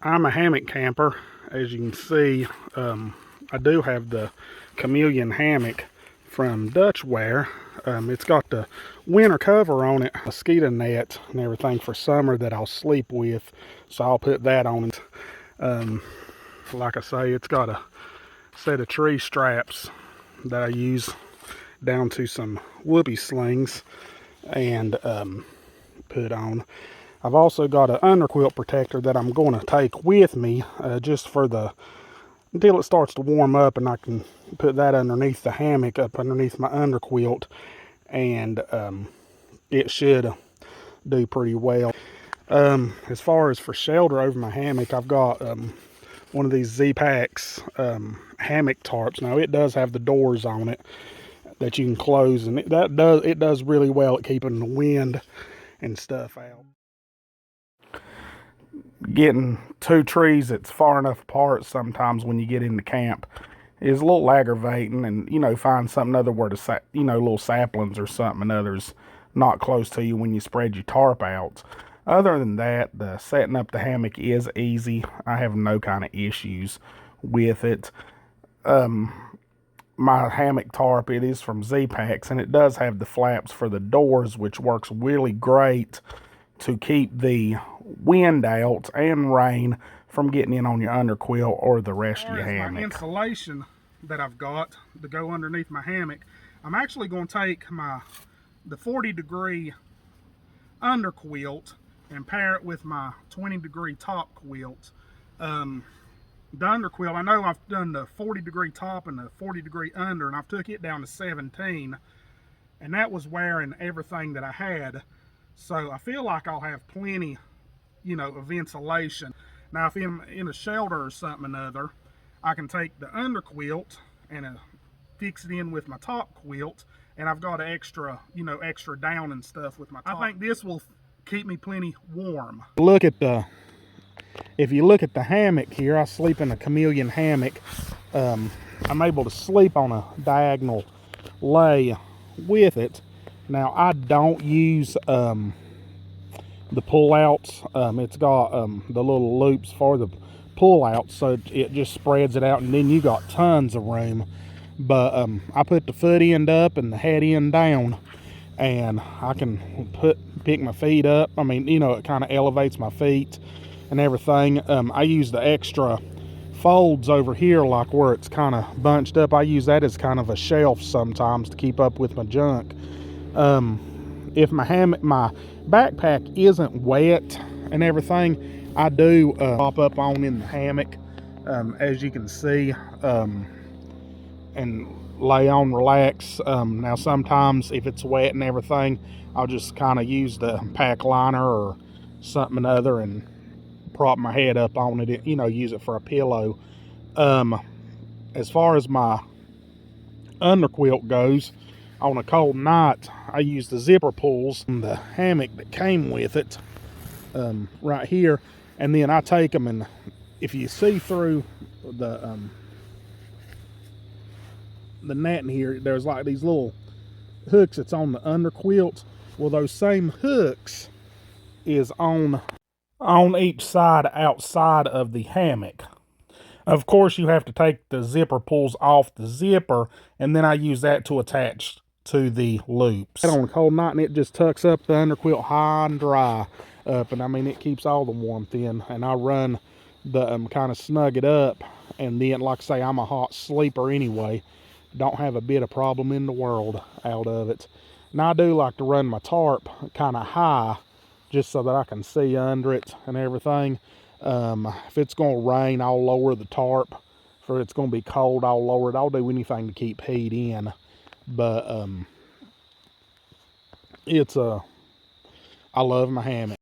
I'm a hammock camper. As you can see, I do have the Chameleon hammock from Dutchware. It's got the winter cover on it, mosquito net and everything for summer that I'll sleep with, so I'll put that on it. Like I say, it's got a set of tree straps that I use down to some whoopee slings and put on. I've also got an underquilt protector that I'm going to take with me just for until it starts to warm up, and I can put that underneath the hammock up underneath my underquilt, and it should do pretty well. As far as for shelter over my hammock, I've got one of these Z-Packs hammock tarps. Now it does have the doors on it that you can close, and it does really well at keeping the wind and stuff out. Getting two trees that's far enough apart sometimes when you get into camp is a little aggravating, and find something other where to little saplings or something others not close to you when you spread your tarp out. Other than that, the setting up the hammock is easy. I have no kind of issues with it. My hammock tarp, it is from Z-Packs, and it does have the flaps for the doors, which works really great to keep the wind out and rain from getting in on your underquilt or the rest of your hammock. My insulation that I've got to go underneath my hammock, I'm actually going to take the 40-degree underquilt and pair it with my 20-degree top quilt. The underquilt, I know I've done the 40-degree top and the 40-degree under, and I've took it down to 17, and that was wearing everything that I had. So I feel like I'll have plenty, of insulation. Now, if I'm in a shelter or something or other, I can take the underquilt and fix it in with my top quilt, and I've got extra down and stuff with my top. I think this will keep me plenty warm. If you look at the hammock here, I sleep in a Chameleon hammock. I'm able to sleep on a diagonal lay with it. Now, I don't use the pull-outs. It's got the little loops for the pull-outs, so it just spreads it out, and then you got tons of room. But I put the foot end up and the head end down, and I can pick my feet up. I mean, it kind of elevates my feet and everything. I use the extra folds over here, like where it's kind of bunched up. I use that as kind of a shelf sometimes to keep up with my junk. If my backpack isn't wet and everything, I do pop up on in the hammock, as you can see, and lay on, relax. Now sometimes if it's wet and everything, I'll just kind of use the pack liner or something other and prop my head up on it, use it for a pillow. As far as my underquilt goes, on a cold night, I use the zipper pulls from the hammock that came with it, right here, and then I take them, and if you see through the net in here, there's like these little hooks that's on the underquilt. Well, those same hooks is on each side outside of the hammock. Of course, you have to take the zipper pulls off the zipper, and then I use that to attach to the loops. On a cold night, and it just tucks up the underquilt high and dry up, and I mean, it keeps all the warmth in. And I run the kind of snug it up, and then, like I say, I'm a hot sleeper anyway. Don't have a bit of problem in the world out of it. And I do like to run my tarp kind of high, just so that I can see under it and everything. If it's going to rain, I'll lower the tarp. If it's going to be cold, I'll lower it. I'll do anything to keep heat in. But I love my hammock.